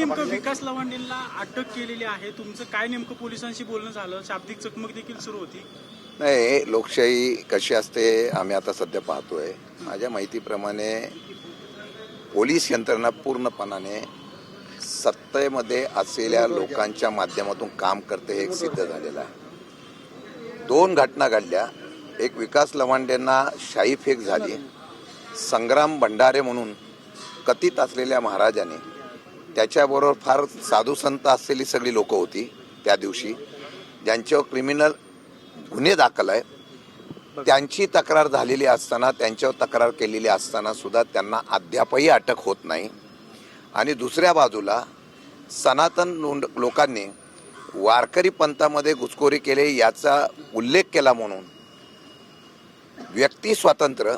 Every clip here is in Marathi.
नेमकं विकास लवांडेंना अटक केलेली आहे? तुमचं काय नेमकं पोलिसांशी बोलणं झालं? शाब्दिक चकमक देखील सुरू होती. नाही, लोकशाही कशी असते आम्ही आता सध्या पाहतोय. माझ्या माहितीप्रमाणे पोलीस यंत्रणा पूर्णपणाने सत्तेमध्ये असलेल्या लोकांच्या माध्यमातून काम करते हे सिद्ध झालेलं आहे. 2 घटना घडल्या. एक विकास लवांडेंना शाही फेक झाली. संग्राम भंडारे म्हणून कथित असलेल्या महाराजाने त्याच्याबरोबर फार साधू संत असलेली सगळी लोक होती त्या दिवशी, ज्यांच्यावर क्रिमिनल गुन्हे दाखल आहे. त्यांची तक्रार झालेली असताना, त्यांच्यावर तक्रार केलेली असताना सुद्धा त्यांना अद्यापही अटक होत नाही. आणि दुसऱ्या बाजूला सनातन लोकांनी वारकरी पंथामध्ये घुसखोरी केली याचा उल्लेख केला म्हणून व्यक्ती स्वातंत्र्य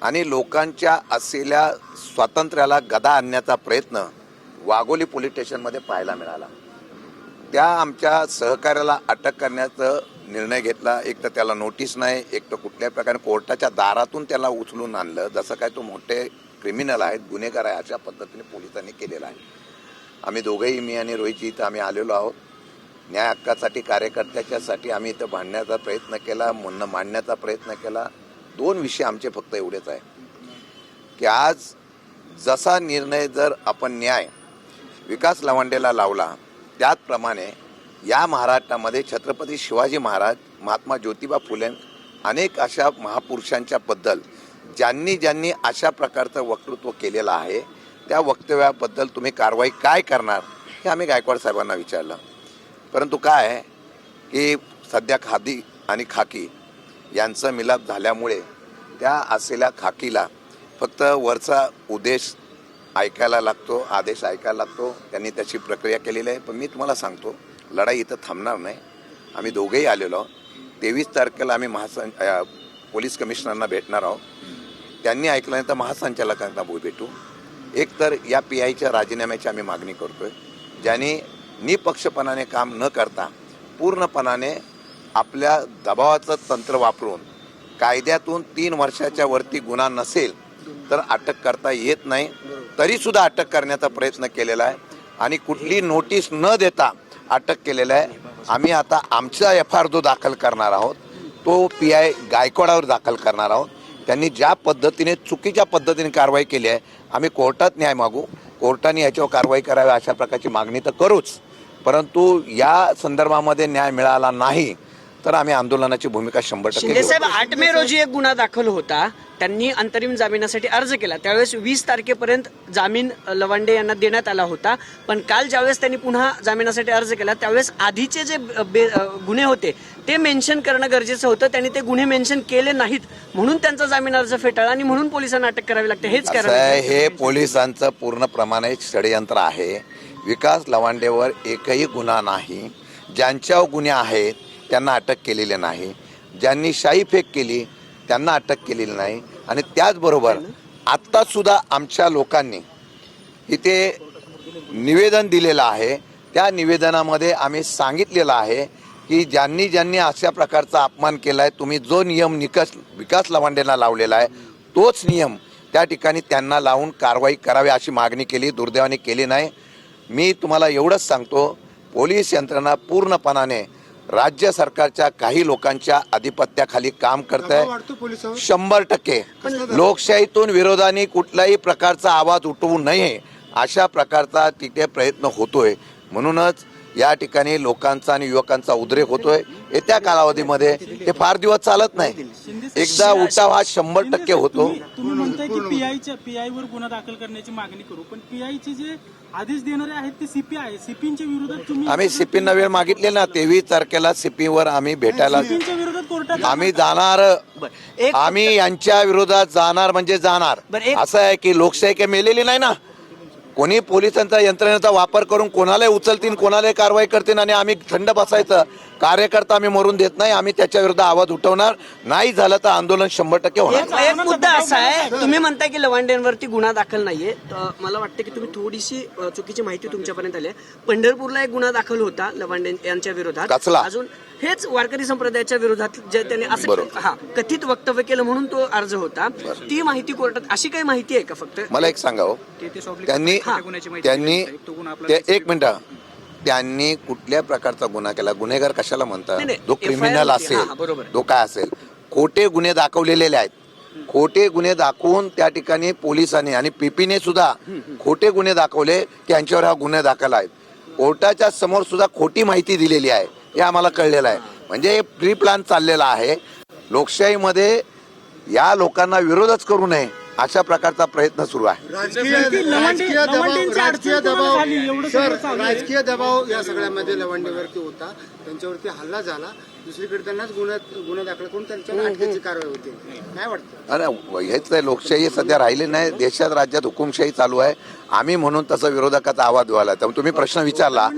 आणि लोकांच्या असलेल्या स्वातंत्र्याला गदा आणण्याचा प्रयत्न वाघोली पोलीस स्टेशनमध्ये पाहायला मिळाला. त्या आमच्या सहकार्याला अटक करण्याचा निर्णय घेतला. एक तर त्याला नोटीस नाही, एक तर कुठल्याही प्रकारे कोर्टाच्या दारातून त्याला उचलून आणलं. जसं काय तो मोठे क्रिमिनल आहेत, गुन्हेगार आहे, अशा पद्धतीने पोलिसांनी केलेला आहे. आम्ही दोघंही, मी आणि रोहितजी, इथं आम्ही आलेलो आहोत. न्याय हक्कासाठी, कार्यकर्त्याच्यासाठी आम्ही इथं भांडण्याचा प्रयत्न केला, म्हणणं मांडण्याचा प्रयत्न केला. 2 विषय आमचे फक्त एवढेच आहे की आज जसा निर्णय जर आपण न्याय विकास लवांडेला लावला, त्याचप्रमाणे या महाराष्ट्रामध्ये छत्रपती शिवाजी महाराज, महात्मा ज्योतिबा फुले, अनेक अशा महापुरुषांच्या बद्दल ज्यांनी अशा प्रकारचं वक्तृत्व केलेलं आहे, त्या वक्तव्याबद्दल तुम्ही कारवाई काय करणार हे आम्ही गायकवाड साहेबांना विचारलं. परंतु काय आहे की सध्या खादी आणि खाकी यांचा मिलाप झाल्यामुळे त्या असलेल्या खाकीला फक्त वरचा उद्देश ऐकायला लागतो, आदेश ऐकायला लागतो. त्यांनी त्याची प्रक्रिया केलेली आहे. पण मी तुम्हाला सांगतो, लढाई इथं थांबणार नाही. आम्ही दोघेही आलेलो आहोत. 23 तारखेला आम्ही पोलीस कमिशनरना भेटणार आहोत. त्यांनी ऐकलं नाही तर महासंचालकांना भेटू. एक तर या PIच्या राजीनाम्याची आम्ही मागणी करतोय, ज्यांनी निपक्षपणाने काम न करता पूर्णपणाने आपल्या दबावाचं तंत्र वापरून कायद्यातून 3 वर्षाच्या वरती गुन्हा नसेल तर अटक करता येत नाही, तरीसुद्धा अटक करण्याचा प्रयत्न केलेला आहे आणि कुठली नोटीस न देता अटक केलेला आहे. आम्ही आता आमचा FIR जो दाखल करणार आहोत तो PI गायकवाडावर दाखल करणार आहोत. त्यांनी ज्या पद्धतीने, चुकीच्या पद्धतीने कारवाई केली आहे, आम्ही कोर्टात न्याय मागू. कोर्टाने याच्यावर कारवाई करावी अशा प्रकारची मागणी तर करूच. परंतु या संदर्भामध्ये न्याय मिळाला नाही तर आम्ही आंदोलनाची भूमिका 100% शिंदे साहेब, 8 मे रोजी एक गुन्हा दाखल होता. त्यांनी अंतरिम जामिनासाठी अर्ज केला. त्यावेळेस 20 तारखेपर्यंत जामीन लवांडे यांना देण्यात आला होता. पण काल ज्यावेळेस त्यांनी पुन्हा जामिनासाठी अर्ज केला त्यावेळेस आधीचे जे गुन्हे होते ते मेन्शन करणं गरजेचं होतं. त्यांनी ते गुन्हे मेन्शन केले नाहीत म्हणून त्यांचा जामीन अर्ज फेटाळला आणि म्हणून पोलिसांना अटक करावी लागते. हेच कारण हे पोलिसांचं पूर्णप्रमाणे षडयंत्र आहे. विकास लवांडेवर एकही गुन्हा नाही. ज्यांच्यावर गुन्हे आहेत त्यांना अटक केलेली नाही. ज्यांनी शाही फेक केली त्यांना अटक केलेली नाही. आणि त्याचबरोबर आत्तासुद्धा आमच्या लोकांनी इथे निवेदन दिलेलं आहे. त्या निवेदनामध्ये आम्ही सांगितलेलं आहे की ज्यांनी अशा प्रकारचा अपमान केला आहे, तुम्ही जो नियम विकास लवांडेंना लावलेला आहे तोच नियम त्या ठिकाणी त्यांना लावून कारवाई करावी अशी मागणी केली. दुर्दैवाने केली नाही. मी तुम्हाला एवढंच सांगतो, पोलीस यंत्रणा पूर्णपणाने राज्य सरकारच्या काही लोकांच्या अधिपत्याखाली काम करत आहे. 100% लोकशाहीतून विरोधाने कुठल्याही प्रकारचा आवाज उठवू नये अशा प्रकारचा तिथे प्रयत्न होतोय. म्हणूनच या ठिकाणी लोकांचा आणि युवकांचा उद्रेक होतोय. येत्या कालावधीमध्ये हे फार दिवस चालत नाही. एकदा उठाव हा 100% होतो. तुम्ही म्हणताय की PI वर गुन्हा दाखल करण्याची मागणी करू, पण PIचे जे आदेश देणारे आहेत ते CP आहे. CPच्या विरोधात तुम्ही आम्ही CPना वेळ मागितलेला. 23 तारखेला CPवर आम्ही भेटायला विरोधात कोर्टात आम्ही जाणार. आम्ही यांच्या विरोधात जाणार म्हणजे जाणार. असं आहे की लोकशाही काही मेलेली नाही ना. कोणी पोलिसांचा यंत्रणेचा वापर करून कोणालाही उचलतील, कोणालाही कारवाई करतील आणि आम्ही थंड बसायचं. कार्यकर्ता आम्ही मरून देत नाही. आम्ही त्याच्या विरुद्ध आवाज उठवणार. नाही झालं तर आंदोलन 100% होणार. एक मुद्दा असा आहे, तुम्ही म्हणताय की लवांडेंवरती गुन्हा दाखल नाहीये. मला वाटतं की तुम्ही थोडीशी चुकीची माहिती तुमच्यापर्यंत आली आहे. पंढरपूरला एक गुन्हा दाखल होता लवांडे यांच्या विरोधात. अजून हेच वारकरी संप्रदायाच्या विरोधात जे त्यांनी असं कथित वक्तव्य केलं म्हणून तो अर्ज होता. ती माहिती कोर्टात, अशी काही माहिती आहे का? फक्त मला एक सांगावं, त्यांनी खोट्या गुन्ह्याची माहिती त्यांनी दिली साहेब. तो गुन्हा आपला एक मिनिट, त्यांनी कुठल्या प्रकारचा गुन्हा केला? गुन्हेगार कशाला म्हणतात? नाही, जो FIR क्रिमिनल होती. असेल, हा, बरोबर. तो काय असेल, खोटे गुन्हे दाखवलेले आहेत. खोटे गुन्हे दाखवून त्या ठिकाणी पोलिसांनी आणि पीपीने सुद्धा खोटे गुन्हे दाखवले की यांच्यावर हा गुन्हे दाखल आहेत. कोर्टाच्या समोर सुद्धा खोटी माहिती दिलेली आहे, हे आम्हाला कळलेलं आहे. म्हणजे प्री प्लॅन चाललेला आहे. लोकशाहीमध्ये या लोकांना विरोधच करू नये अशा प्रकारचा प्रयत्न सुरू आहे. राजकीय दबाव या सगळ्यामध्ये लवंडेवरती होता, त्यांच्यावरती हल्ला झाला, दुसरीकडे त्यांनाच गुन्हा दाखल करून त्यांच्यावर अटकेची कारवाई होती. काय वाटतं? अरे हेच आहे, लोकशाही सध्या राहिली नाही. देशात राज्यात हुकुमशाही चालू आहे. आम्ही म्हणून तसं विरोधकाचा आवाज द्यायला. त्यामुळे तुम्ही प्रश्न विचारला,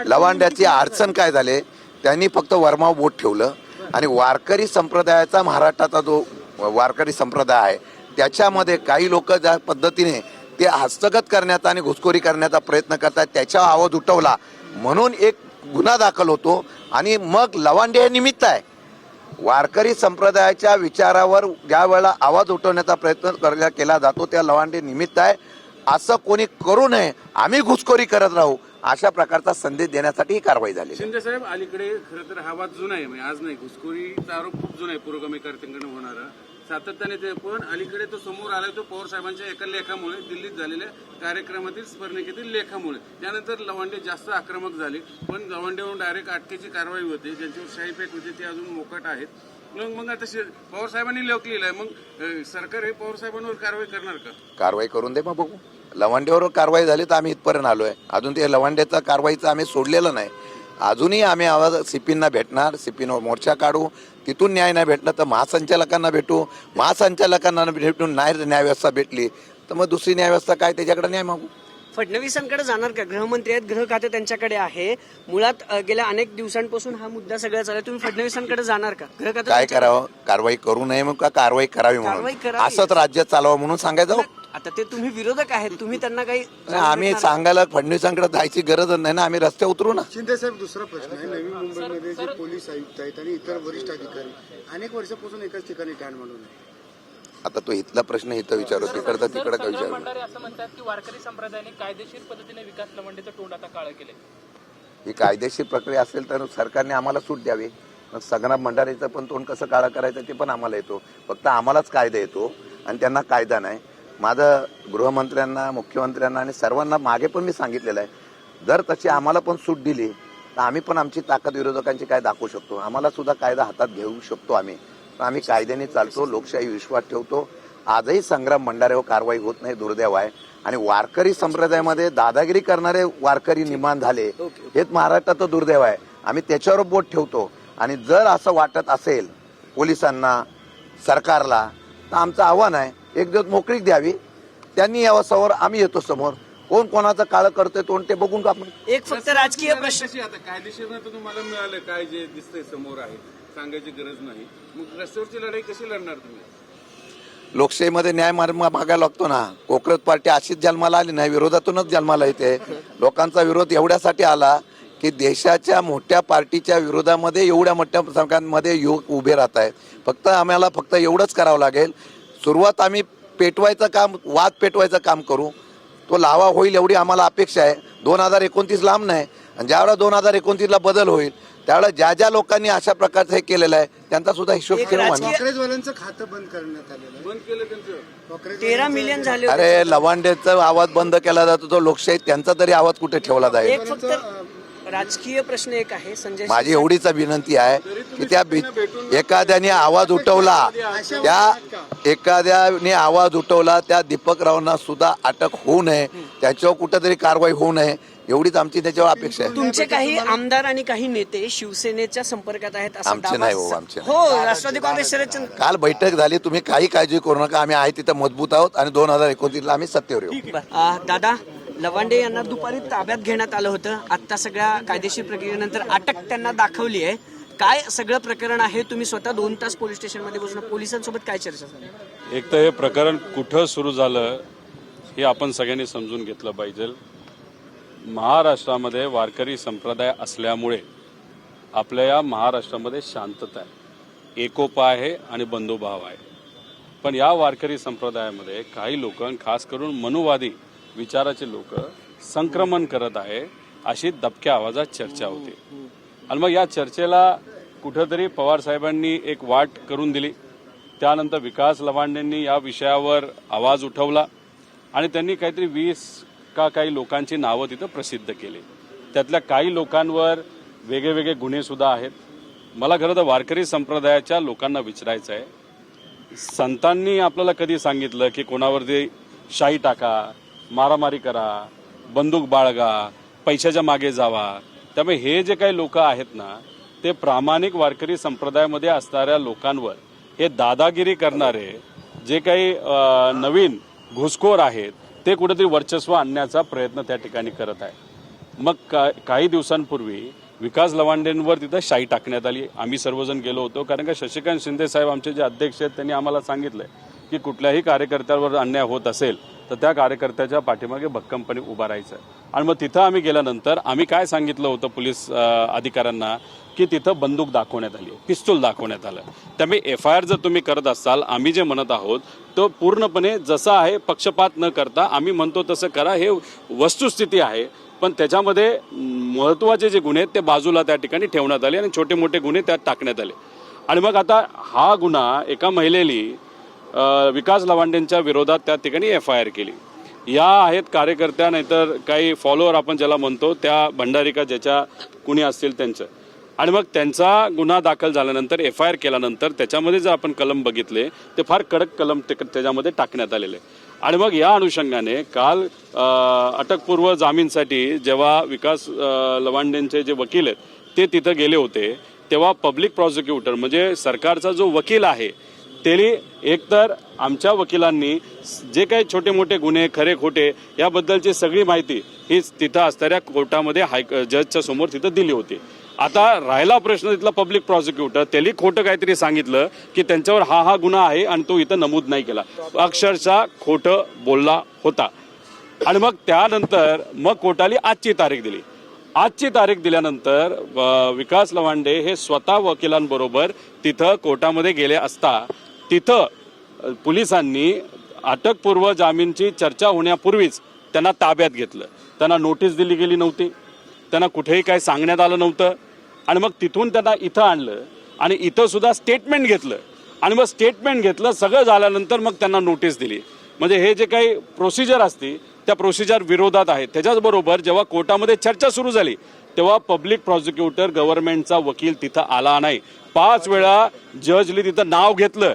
लवांड्याची अडचण काय झाले? त्यांनी फक्त वर्माव बोट ठेवलं आणि वारकरी संप्रदायाचा, महाराष्ट्राचा जो वारकरी संप्रदाय आहे त्याच्यामध्ये काही लोक ज्या पद्धतीने ते हस्तगत करण्याचा आणि घुसखोरी करण्याचा प्रयत्न करतात, त्याच्यावर आवाज उठवला म्हणून एक गुन्हा दाखल होतो. आणि मग लवांडे हे निमित्त आहे. वारकरी संप्रदायाच्या विचारावर ज्या वेळेला आवाज उठवण्याचा प्रयत्न केला जातो त्या लवांडे निमित्त आहे. असं कोणी करू नये, आम्ही घुसखोरी करत राहू अशा प्रकारचा संदेश देण्यासाठी ही कारवाई झाली. शिंदे साहेब, अलीकडे खरं तर हा वाद जुना आहे, म्हणजे आज नाही. घुसखोरीचा आरोप खूप जुना आहे पुरोगामी कार्यकर्त्यांकडून होणारा, सातत्याने ते. पण अलीकडे तो समोर आलाय तो पवार साहेबांच्या एका लेखामुळे, दिल्लीत झालेल्या कार्यक्रमातील स्मरणिकेतील लेखामुळे. त्यानंतर लवांडे जास्त आक्रमक झाले, पण लवांडेवरून डायरेक्ट अटकेची कारवाई होते. ज्यांच्यावर शाईफेक होते ते अजून मोकाट आहेत. मग आता पवार साहेबांनी लेख लिहिलाय, मग सरकार हे पवार साहेबांवर कारवाई करणार का? कारवाई करून दे, मग बघू. लवांडेवर कारवाई झाली तर आम्ही इथपर्यंत आलोय. अजून ते लवांडेचा कारवाईचं आम्ही सोडलेलं नाही. अजूनही आम्ही आवाज सीपींना भेटणार, सीपींवर मोर्चा काढू. तिथून न्याय नाही भेटला तर महासंचालकांना भेटू. महासंचालकांना भेटून नाही न्यायव्यवस्था भेटली तर मग दुसरी न्यायव्यवस्था काय, त्याच्याकडे न्याय मागू. फडणवीसांकडे जाणार का? गृहमंत्री आहेत, गृह खाते त्यांच्याकडे आहे. मुळात गेल्या अनेक दिवसांपासून हा मुद्दा सगळा चालू आहे. तुम्ही फडणवीसांकडे जाणार का? गृह खाते काय करावं? कारवाई करू नये मग का कारवाई करावी कारवाई म्हणून? करावी. असंच राज्य चालवावं म्हणून सांगायचं? आता ते तुम्ही विरोधक आहेत, तुम्ही त्यांना काही आम्ही सांगायला फडणवीसांकडे जायची गरज नाही ना. आम्ही रस्ते उतरू ना. शिंदे साहेब, दुसरा प्रश्न आहे. नवी मुंबईमध्ये जे पोलीस आयुक्त आहेत आणि इतर वरिष्ठ अधिकारी अनेक वर्षापासून एकाच ठिकाणी ठाण मांडून आहे. आता तो इथला प्रश्न इथं विचारू, तिकडचा तिकडे काय विचारू? भंडारे असं म्हणतात की वारकरी संप्रदायाने कायदेशीर पद्धतीने विकास लवंडेचं तोंड आता काळं केलंय. ही कायदेशीर प्रक्रिया असेल तर सरकारने आम्हाला सूट द्यावी. मग संग्राम भंडारेचं पण तोंड कसं काळं करायचं ते पण आम्हाला येतो. फक्त आम्हालाच कायदा येतो आणि त्यांना कायदा नाही. माझं गृहमंत्र्यांना, मुख्यमंत्र्यांना आणि सर्वांना मागे पण मी सांगितलेलं आहे, जर तशी आम्हाला पण सूट दिली तर आम्ही पण आमची ताकद विरोधकांची काय दाखवू शकतो. आम्हाला सुद्धा कायदा हातात घेऊ शकतो आम्ही. आम्ही कायद्याने चालतो, लोकशाही विश्वास ठेवतो. आजही संग्राम भंडारेवर कारवाई होत नाही, दुर्दैव आहे. आणि वारकरी संप्रदायामध्ये दादागिरी करणारे वारकरी निर्माण झाले, हेच महाराष्ट्राचं दुर्दैव आहे. आम्ही त्याच्यावर बोट ठेवतो. आणि जर असं वाटत असेल पोलिसांना, सरकारला, तर आमचं आव्हान आहे, एक दिवस मोकळीक द्यावी. त्यांनी यावं समोर, आम्ही येतो समोर. कोण कोणाचं काळं करतोय तोंड ते बघून आपण. एक फक्त राजकीय प्रश्न. कशी आता कायदेशीर तर तुम्हाला मिळालं, काय जे दिसतंय समोर आहे, सांगायची गरज नाही. मग रस्त्यावरची लढाई कशी लढणार तुम्ही? लोकशाहीमध्ये न्याय मागायला लागतो ना. कोकरत पार्टी अशीच जन्माला आली नाही, विरोधातूनच जन्माला येते. लोकांचा विरोध एवढ्यासाठी आला की देशाच्या मोठ्या पार्टीच्या विरोधामध्ये एवढ्या मोठ्या संघांमध्ये युवक उभे राहत आहेत. आम्हाला फक्त एवढंच करावं लागेल. सुरुवात आम्ही पेटवायचं काम, वाद पेटवायचं काम करू. तो लावा होईल एवढी आम्हाला अपेक्षा आहे. 2029 लांब नाही. आणि ज्यावेळेला 2029ला बदल होईल त्यावेळेला ज्या ज्या लोकांनी अशा प्रकारचं हे केलेलं आहे त्यांचा सुद्धा हिशोब ठेवू आम्ही. काँग्रेसवाल्यांचं खातं बंद करण्यात आलेलं आहे. बंद केलं त्यांचं. 13 मिलियन झाले होते. अरे लवांडेचा आवाज बंद केला जातो, तो लोकशाही त्यांचा तरी आवाज कुठे ठेवला जाईल? एक फक्त राजकीय प्रश्न एक आहे संजय. माझी एवढीच विनंती आहे की त्या एखाद्याने आवाज उठवला, त्या दीपक रावांना सुद्धा अटक होऊ नये, त्याच्यावर कुठेतरी कारवाई होऊ नये, एवढीच आमची त्याच्यावर अपेक्षा आहे. तुमचे काही आमदार आणि काही नेते शिवसेनेच्या संपर्कात आहेत असं आमचे नाही हो, आमचे नाही. हो, राष्ट्रवादी काँग्रेस शरदचंद्र. काल बैठक झाली, तुम्ही काही काळजी करू नका. आम्ही आहे तिथं मजबूत आहोत आणि 2029ला आम्ही सत्तेवर येऊ. दादा, लवांडे यांना दुपारी ताब्यात घेण्यात आलं होतं. आता सगळ्या कायदेशीर प्रक्रियेनंतर अटक त्यांना दाखवली आहे. काय सगळं प्रकरण आहे? तुम्ही स्वतः 2 तास पोलीस स्टेशनमध्ये बसून पोलिसांसोबत काय चर्चा झाली? एक तर हे प्रकरण कुठं सुरू झालं हे आपण सगळ्यांनी समजून घेतलं पाहिजे. महाराष्ट्रामध्ये वारकरी संप्रदाय असल्यामुळे आपल्या या महाराष्ट्रामध्ये शांतता आहे, एकोपा आहे आणि बंधुभाव आहे. पण या वारकरी संप्रदायामध्ये काही लोक, खास करून मनुवादी विचाराचे लोक संक्रमण करत आहे अशी दबक्या आवाजात चर्चा होती. आणि मग या चर्चेला कुठंतरी पवार साहेबांनी एक वाट करून दिली. त्यानंतर विकास लवांडेंनी या विषयावर आवाज उठवला आणि त्यांनी काहीतरी 20 का काही लोकांची नावं तिथं प्रसिद्ध केली. त्यातल्या काही लोकांवर वेगळे वेगळे गुन्हे सुद्धा आहेत. मला खरं तर वारकरी संप्रदायाच्या लोकांना विचारायचं आहे, संतांनी आपल्याला कधी सांगितलं की कोणावरती शाई टाका, मारामारी करा, बंदूक बाळगा, पैशाच्या मागे जावा? त्यामुळे हे जे काही लोक आहेत ना, ते प्रामाणिक वारकरी संप्रदायामध्ये असणाऱ्या लोकांवर हे दादागिरी करणारे जे काही नवीन घुसखोर आहेत ते कुठेतरी वर्चस्व आणण्याचा प्रयत्न त्या ठिकाणी करत आहे. मग काही दिवसांपूर्वी विकास लवांडेंवर तिथं शाई टाकण्यात आली. आम्ही सर्वजण गेलो होतो, कारण का शशिकांत शिंदे साहेब आमचे जे अध्यक्ष आहेत त्यांनी आम्हाला सांगितलंय की कुठल्याही कार्यकर्त्यावर अन्याय होत असेल तर त्या कार्यकर्त्याच्या पाठीमागे भक्कमपणे उभा राहायचं. आणि मग तिथं आम्ही गेल्यानंतर आम्ही काय सांगितलं होतं पोलीस अधिकाऱ्यांना की तिथं बंदूक दाखवण्यात आली, पिस्तूल दाखवण्यात आलं. त्यामुळे FIR जर तुम्ही करत असाल, आम्ही जे म्हणत आहोत तो पूर्णपणे जसं आहे पक्षपात न करता आम्ही म्हणतो तसं करा, हे वस्तुस्थिती आहे. पण त्याच्यामध्ये महत्त्वाचे जे गुन्हे आहेत ते बाजूला त्या ठिकाणी ठेवण्यात आले आणि छोटे मोठे गुन्हे त्यात टाकण्यात आले. आणि मग आता हा गुन्हा एका महिलेने विकास लवांडेंच्या विरोधात त्या ठिकाणी FIR केली. या आहेत कार्यकर्त्या, नाहीतर काही फॉलोअर आपण ज्याला म्हणतो, त्या भंडारिका ज्याच्या कुणी असतील त्यांचं. आणि मग त्यांचा गुन्हा दाखल झाल्यानंतर FIR केल्यानंतर त्याच्यामध्ये जर आपण कलम बघितले ते फार कडक कलम त्याच्यामध्ये टाकण्यात आलेले. आणि मग या अनुषंगाने काल अटकपूर्व जामीनसाठी जेव्हा विकास लवांडेंचे जे वकील आहेत ते तिथं गेले होते, तेव्हा पब्लिक प्रॉसिक्युटर म्हणजे सरकारचा जो वकील आहे त्यांनी एकतर आमच्या वकिलांनी जे काही छोटे मोठे गुन्हे खरे खोटे याबद्दलची सगळी माहिती ही तिथं असणाऱ्या कोर्टामध्ये जजच्या समोर तिथं दिली होती. आता राहिला प्रश्न तिथला पब्लिक प्रॉसिक्युटर, त्यांनी खोटं काहीतरी सांगितलं की त्यांच्यावर हा गुन्हा आहे आणि तो इथं नमूद नाही केला, अक्षरशः खोटं बोलला होता. आणि मग त्यानंतर मग कोर्टाने आजची तारीख दिली. आजची तारीख दिल्यानंतर विकास लवांडे हे स्वतः वकिलांबरोबर तिथं कोर्टामध्ये गेले असता तिथं पोलिसांनी अटकपूर्व जामीनची चर्चा होण्यापूर्वीच त्यांना ताब्यात घेतलं. त्यांना नोटीस दिली गेली नव्हती, त्यांना कुठेही काय सांगण्यात आलं नव्हतं. आणि मग तिथून त्यांना इथं आणलं आणि इथं सुद्धा स्टेटमेंट घेतलं. आणि मग स्टेटमेंट घेतलं, सगळं झाल्यानंतर मग त्यांना नोटीस दिली. म्हणजे हे जे काही प्रोसिजर असते त्या प्रोसिजर विरोधात आहे. त्याच्याचबरोबर जेव्हा कोर्टामध्ये चर्चा सुरू झाली तेव्हा पब्लिक प्रॉसिक्युटर गव्हर्नमेंटचा वकील तिथं आला नाही. 5 वेळा जजली तिथं नाव घेतलं.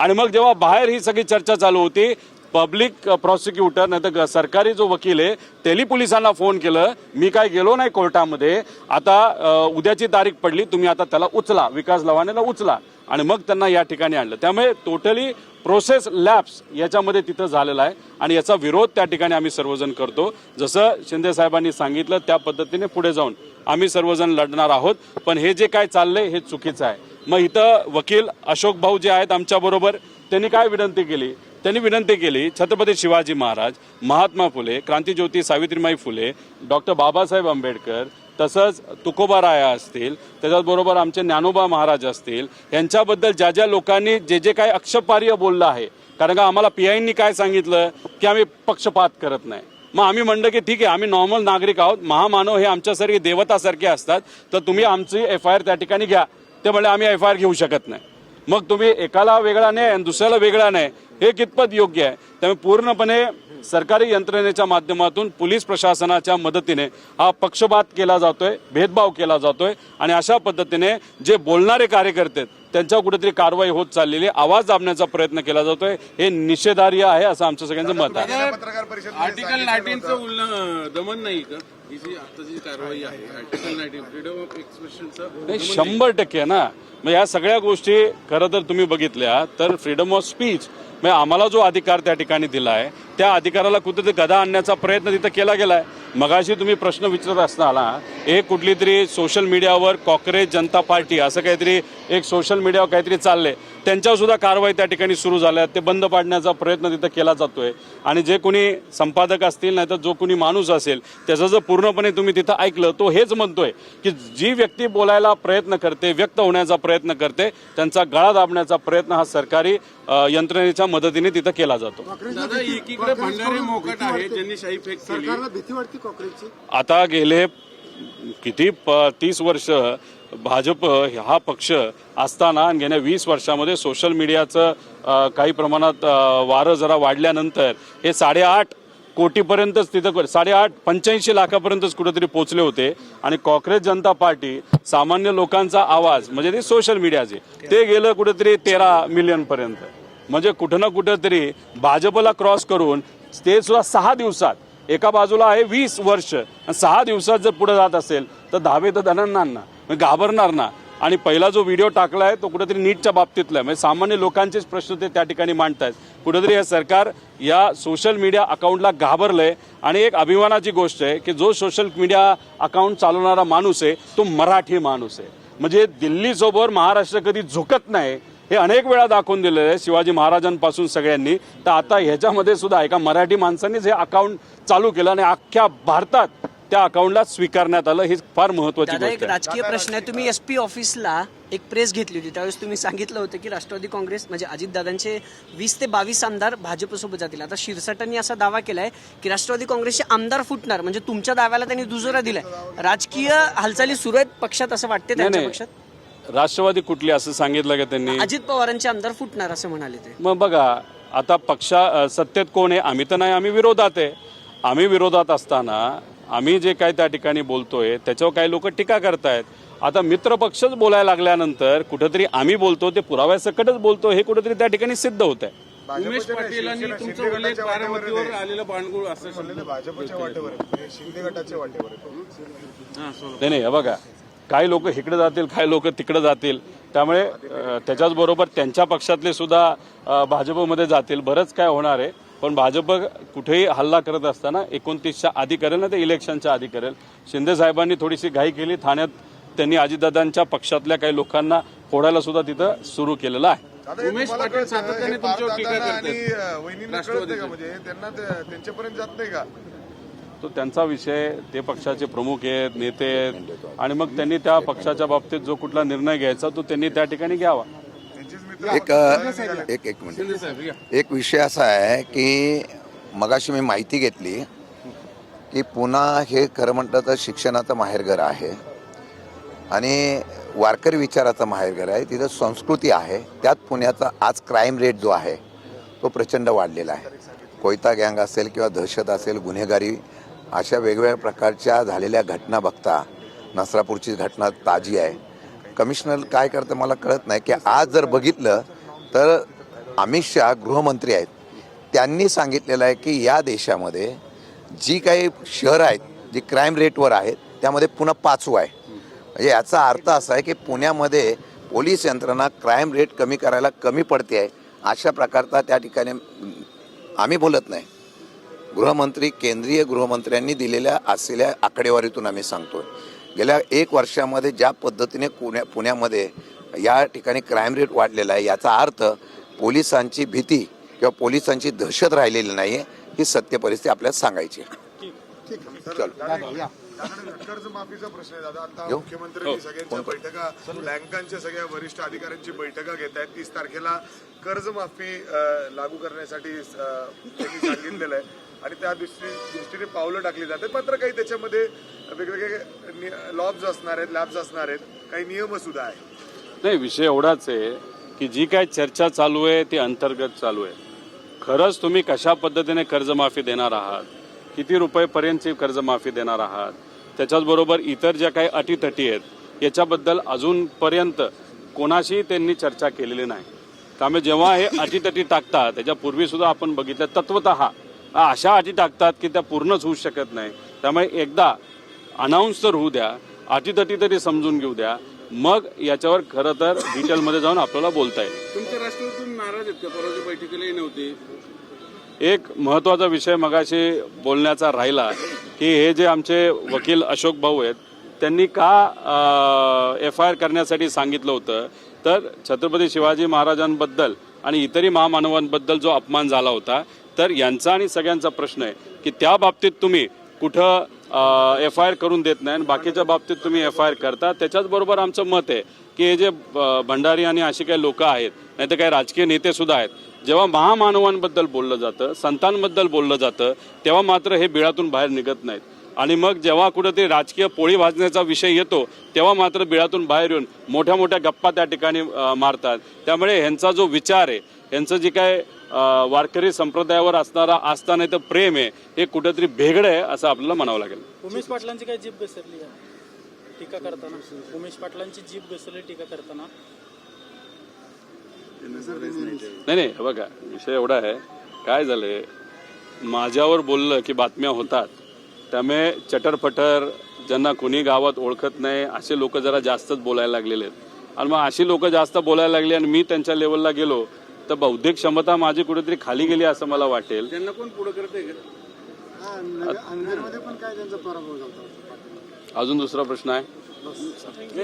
आणि मग जेव्हा बाहेर ही सगळी चर्चा चालू होती, पब्लिक प्रॉसिक्युटर नाही तर सरकारी जो वकील आहे त्यांनी पोलिसांना फोन केलं, मी काय गेलो नाही कोर्टामध्ये, आता उद्याची तारीख पडली, तुम्ही आता त्याला उचला, विकास लवांडेला उचला. आणि मग त्यांना या ठिकाणी आणलं. त्यामुळे टोटली प्रोसेस लॅप्स याच्यामध्ये तिथं झालेला आहे आणि याचा विरोध त्या ठिकाणी आम्ही सर्वजण करतो. जसं शिंदे साहेबांनी सांगितलं त्या पद्धतीने पुढे जाऊन आम्ही सर्वजण लढणार आहोत. पण हे जे काय चाललंय हे चुकीचं आहे. मग इथं वकील अशोक भाऊ जे आहेत आमच्याबरोबर, त्यांनी काय विनंती केली? त्यांनी विनंती केली छत्रपती शिवाजी महाराज, महात्मा फुले, क्रांतीज्योती सावित्रीबाई फुले, डॉक्टर बाबासाहेब आंबेडकर, तसंच तुकोबाराया असतील, त्याच्याचबरोबर आमचे ज्ञानोबा महाराज असतील, यांच्याबद्दल ज्या ज्या लोकांनी जे जे काही आक्षेपार्ह बोललं आहे, कारण का आम्हाला PIनी काय सांगितलं की आम्ही पक्षपात करत नाही. मग आम्ही म्हणलं की ठीक आहे, आम्ही नॉर्मल नागरिक आहोत, महामानव हे आमच्यासारखे देवतासारखे असतात, तर तुम्ही आमची FIR त्या ठिकाणी घ्या. ते म्हणले आम्ही FIR घेऊ शकत नाही. मग तुम्ही एकाला वेगळा नाही आणि दुसऱ्याला वेगळा नाही, हे कितपत योग्य आहे? त्यामुळे पूर्णपणे सरकारी यंत्रणेच्या माध्यमातून पोलीस प्रशासनाच्या मदतीने हा पक्षपात केला जातोय, भेदभाव केला जातोय. आणि अशा पद्धतीने जे बोलणारे कार्यकर्ते त्यांच्यावर कुठेतरी कारवाई होत चाललेली, आवाज दाबण्याचा प्रयत्न केला जातोय, हे निषेधार्ह आहे असं आमचं सगळ्यांचं मत आहे. आर्टिकल 19चं दमन नाही का ही जी आता जी कारवाई आहे, आर्टिकल 19 फ्रीडम ऑफ एक्सप्रेशनचं? 100% ना. मग या सगळ्या गोष्टी खरं तर तुम्ही बघितल्या तर फ्रीडम ऑफ स्पीच म्हणजे आम्हाला जो अधिकार त्या ठिकाणी दिला आहे त्या अधिकाराला कुठेतरी गदा आणण्याचा प्रयत्न तिथं केला गेलाय. मगाशी तुम्ही प्रश्न विचारत असताना एक कुठली तरी सोशल मीडियावर कॉक्रोच जनता पार्टी असं काहीतरी एक सोशल मीडियावर काहीतरी चाललंय, त्यांच्यावर सुद्धा कारवाई त्या ठिकाणी सुरू झाल्या. ते बंद पाडण्याचा प्रयत्न तिथं केला जातोय. आणि जे कोणी संपादक असतील नाही तर जो कोणी माणूस असेल त्याचं जर पूर्णपणे तुम्ही तिथं ऐकलं तो हेच म्हणतोय की जी व्यक्ती बोलायला प्रयत्न करते, व्यक्त होण्याचा प्रयत्न करते, त्यांचा गळा दाबण्याचा प्रयत्न हा सरकारी यंत्रणेच्या मदतीने तिथं केला जातो. दादा, एकीकडे भंडारे मोकाट आहे ज्यांनी शाही फेक केली. सरकारला भीती वाटते कॉक्रोचची? आता गेले किती 30 वर्ष भाजप हा पक्ष असताना आणि गेल्या 20 वर्षामध्ये सोशल मीडियाचं काही प्रमाणात वारं जरा वाढल्यानंतर हे 8.5 कोटीपर्यंतच तिथं 85 लाखापर्यंतच कुठेतरी पोहोचले होते. आणि काँग्रेस जनता पार्टी सामान्य लोकांचा आवाज म्हणजे ते सोशल मीडियाचे ते गेलं कुठेतरी 13 मिलियनपर्यंत. म्हणजे कुठं ना कुठेतरी भाजपला क्रॉस करून ते सुद्धा 6 दिवसात. एका बाजूला आहे 20 वर्ष आणि 6 दिवसात जर पुढे जात असेल तर धावे तर धनणार ना, घाबरणार ना. आणि पहिला जो व्हिडिओ टाकलाय तो कुठेतरी नीटच्या बाबतीतला आहे. म्हणजे सामान्य लोकांचेच प्रश्न ते त्या ठिकाणी मांडतायत. कुठेतरी हे सरकार या सोशल मीडिया अकाउंटला घाबरलंय. आणि एक अभिमानाची गोष्ट आहे की जो सोशल मीडिया अकाउंट चालवणारा माणूस आहे तो मराठी माणूस आहे. म्हणजे दिल्लीसोबत महाराष्ट्र कधी झुकत नाही हे अनेक वेळा दाखवून दिलेलं आहे शिवाजी महाराजांपासून सगळ्यांनी. तर आता ह्याच्यामध्ये सुद्धा एका मराठी माणसानेच हे अकाउंट चालू केलं आणि अख्ख्या भारतात त्या अकाउंटला स्वीकारण्यात आलं. ही फार महत्वाची दादा, एक गोष्ट आहे. राजकीय प्रश्न आहे. तुम्ही SP ऑफिसला एक प्रेस घेतली होती त्यावेळेस तुम्ही सांगितलं होतं की राष्ट्रवादी काँग्रेस म्हणजे अजितदादांचे 20 ते 22 आमदार भाजपसोबत जातील. आता शिरसाटांनी असा दावा केलाय की राष्ट्रवादी काँग्रेसचे आमदार फुटणार. म्हणजे तुमच्या दाव्याला त्यांनी दुजोरा दिलाय. राजकीय हालचाली सुरू आहेत पक्षात असं वाटते त्यांच्या नाही. पक्षात? राष्ट्रवादी कुठली असं सांगितलं का त्यांनी? अजित पवारांचे आमदार फुटणार असं म्हणाले ते. मग बघा आता सत्तेत कोण आहे? आम्ही तर नाही, आम्ही विरोधात आहे. आम्ही विरोधात असताना आम्ही जे काही त्या ठिकाणी बोलतोय त्याच्यावर काही लोक टीका करतायत. आता मित्रपक्षच बोलायला लागल्यानंतर कुठेतरी आम्ही बोलतो ते पुराव्यासकटच बोलतो हे कुठेतरी त्या ठिकाणी सिद्ध होत आहे. उमेश पाटीलांनी तुमचं उल्लेख बारामतीवर आलेलं बाणगुळ असं भाजपच्या वाटेवर आहे, शिंदे गटाच्या वाटेवर आहे. नाही हे बघा काही लोक इकडे जातील, काही लोक तिकडे जातील. त्यामुळे त्याच्याच बरोबर त्यांच्या पक्षातले सुद्धा भाजपमध्ये जातील. बरंच काय होणार आहे. पण भाजप कुठेही हल्ला करत असताना 29च्या आधी करेल ना ते इलेक्शनच्या आधी करेल. शिंदे साहेबांनी थोडीशी घाई केली. ठाण्यात त्यांनी अजितदादांच्या पक्षातल्या काही लोकांना फोडायला सुद्धा तिथं सुरू केलेलं आहे. उमेश पाटील सातत्याने तुमच्यावर टीका करतात. म्हणजे त्यांना त्यांच्यापर्यंत जात नाही का? तो त्यांचा विषय. ते पक्षाचे प्रमुख आहेत, नेते आहेत. आणि मग त्यांनी त्या पक्षाच्या बाबतीत जो कुठला निर्णय घ्यायचा तो त्यांनी त्या ठिकाणी घ्यावा. एक मिनिट. एक विषय असा आहे की मगाशी मी माहिती घेतली की पुणा हे खरं म्हटलं तर शिक्षणाचं माहेरघर आहे आणि वारकरी विचाराचं माहेरघर आहे. तिथं संस्कृती आहे. त्यात पुण्याचा आज क्राईम रेट जो आहे तो प्रचंड वाढलेला आहे. कोयता गँग असेल किंवा दहशत असेल, गुन्हेगारी, अशा वेगवेगळ्या प्रकारच्या झालेल्या घटना बघता नसरापूरची घटना ताजी आहे. कमिशनर काय करतं मला कळत नाही की आज जर बघितलं तर अमित शहा गृहमंत्री आहेत, त्यांनी सांगितलेलं आहे की या देशामध्ये जी काही शहरं आहेत जी क्राईम रेटवर आहेत त्यामध्ये पुन्हा 5वं आहे. म्हणजे याचा अर्थ असा आहे की पुण्यामध्ये पोलीस यंत्रणा क्राईम रेट कमी करायला कमी पडते आहे. अशा प्रकारचा त्या ठिकाणी आम्ही बोलत नाही. गृहमंत्री, केंद्रीय गृहमंत्र्यांनी दिलेल्या असलेल्या आकडेवारीतून आम्ही सांगतोय. गेल्या 1 वर्षामध्ये ज्या पद्धतीने पुण्यामध्ये या ठिकाणी क्राईम रेट वाढलेला आहे याचा अर्थ पोलिसांची भीती किंवा पोलिसांची दहशत राहिलेली नाही आहे. ही सत्य परिस्थिती आपल्याला सांगायची आहे. कर्जमाफीचा प्रश्न आहे दादा. आता मुख्यमंत्र्यांनी सगळ्यांच्या बैठका, बँकांच्या सगळ्या वरिष्ठ अधिकाऱ्यांची बैठका घेत आहेत. 30 तारखेला कर्जमाफी लागू करण्यासाठी त्यांनी सांगितलेलं आहे आणि त्या दृष्टीने पावलं टाकली जातात. मात्र काही त्याच्यामध्ये वेगवेगळे लॉब्स असणार आहेत, लॅब्स असणार आहेत, काही नियम सुद्धा आहेत. नाही, विषय एवढाच आहे की जी काय चर्चा चालू आहे ती अंतर्गत चालू आहे. खरंच तुम्ही कशा पद्धतीने कर्जमाफी देणार आहात, किती रुपयेपर्यंतची कर्जमाफी देणार आहात, त्याच्याचबरोबर इतर ज्या काही अटीतटी आहेत याच्याबद्दल अजूनपर्यंत कोणाशी त्यांनी चर्चा केलेली नाही. त्यामुळे जेव्हा हे अटीतटी टाकतात त्याच्यापूर्वी सुद्धा आपण बघितलं तत्वतः अशा अटी टाकतात की त्या पूर्णच होऊ शकत नाही. त्यामुळे एकदा अनाऊन्स तर होऊ द्या, अटीतटी तरी समजून घेऊ द्या, मग याच्यावर खरं तर डिटेलमध्ये जाऊन आपल्याला बोलता येईल. तुमच्या राष्ट्रवादीतून नाराज आहेत का? परवाच्या बैठकीलाही नव्हते. एक महत्त्वाचा विषय मगाशी बोलण्याचा राहिला की हे जे आमचे वकील अशोक भाऊ आहेत त्यांनी का FIR करण्यासाठी सांगितलं होतं तर छत्रपती शिवाजी महाराजांबद्दल आणि इतरही महामानवांबद्दल जो अपमान झाला होता, तर यांचा आणि सगळ्यांचा प्रश्न आहे की त्या बाबतीत तुम्ही कुठं FIR करून देत नाही आणि बाकीच्या बाबतीत तुम्ही FIR करता. त्याच्याच बरोबर आमचं मत आहे की हे जे भंडारी आणि अशी काही लोक आहेत, नाही तर काही राजकीय नेते सुद्धा आहेत, जेव्हा महामानवांबद्दल बोललं जातं, संतांबद्दल बोललं जातं, तेव्हा मात्र हे बिळातून बाहेर निघत नाहीत. आणि मग जेव्हा कुठेतरी राजकीय पोळी भाजण्याचा विषय येतो, तेव्हा मात्र बिळातून बाहेर येऊन मोठ्या मोठ्या गप्पा त्या ठिकाणी मारतात. त्यामुळे ह्यांचा जो विचार आहे, ह्यांचं जे काय वारकरी संप्रदायावर असणारा आस्था नाही तर प्रेम आहे, हे कुठेतरी भेगडं आहे असं आपल्याला म्हणावं लागेल. उमेश पाटलांची काय जीभ घसरली का टीका करताना? उमेश पाटलांची जीभ घसरली टीका करताना? नाही हे बघा, विषय एवढा आहे, काय झालंय, माझ्यावर बोललं की बातम्या होतात, त्यामुळे चटरफटर ज्यांना कोणी गावात ओळखत नाही असे लोक जरा जास्तच बोलायला लागलेले आहेत. आणि मग अशी लोक जास्त बोलायला लागली आणि मी त्यांच्या लेवलला गेलो तर बौद्धिक क्षमता माझी कुठेतरी खाली गेली असं मला वाटेल. त्यांना कोण पुढे करते का? अंधेरमध्ये पण काय त्यांचा पराभव झाला. अजून दुसरा प्रश्न आहे,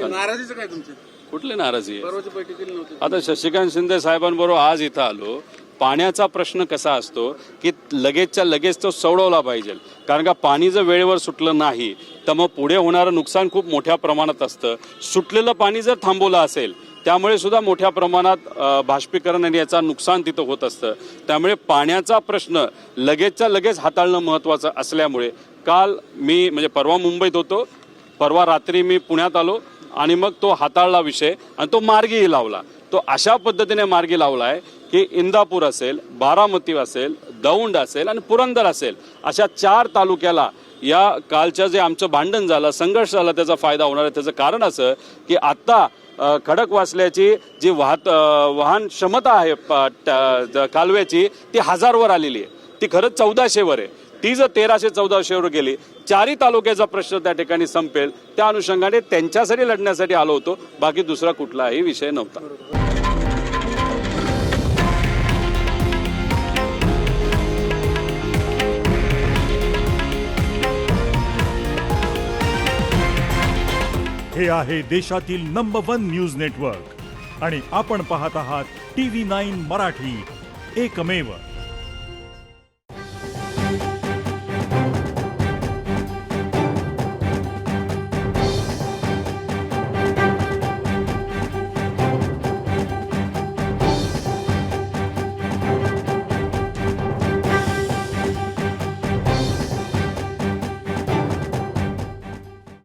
नाराजीचं काय तुमचं? कुठली नाराजी आहे? परवाच्या बैठकीला नव्हतं. आता शशिकांत शिंदे साहेबांबरोबर आज इथं आलो. पाण्याचा प्रश्न कसा असतो की लगेचच्या लगेच तो सोडवला पाहिजे, कारण का पाणी जर वेळेवर सुटलं नाही तर मग पुढे होणारं नुकसान खूप मोठ्या प्रमाणात असतं. सुटलेलं पाणी जर थांबवलं असेल त्यामुळे सुद्धा मोठ्या प्रमाणात बाष्पीकरण आणि याचा नुकसान तिथं होत असतं. त्यामुळे पाण्याचा प्रश्न लगेचच्या लगेच हाताळणं महत्त्वाचं असल्यामुळे काल मी म्हणजे परवा मुंबईत होतो, परवा रात्री मी पुण्यात आलो आणि मग तो हाताळला विषय आणि तो मार्गीही लावला. तो अशा पद्धतीने मार्गी लावला आहे की इंदापूर असेल, बारामती असेल, दौंड असेल आणि पुरंदर असेल, अशा 4 तालुक्याला या कालच्या जे आमचं भांडण झालं, संघर्ष झाला, त्याचा फायदा होणार आहे. त्याचं कारण असं की आत्ता खडकवासल्याची जी वाहन क्षमता आहे कालव्याची ती 1000वर आलेली आहे. ती खरंच 1400वर आहे. ती जर 1300-1400वर गेली, 4ही तालुक्याचा प्रश्न त्या ठिकाणी संपेल. त्या अनुषंगाने त्यांच्यासाठी लढण्यासाठी आलो होतो, बाकी दुसरा कुठलाही विषय नव्हता. हे आहे देशातील नंबर 1 न्यूज नेटवर्क आणि आपण पाहत आहात TV9 मराठी, एकमेव.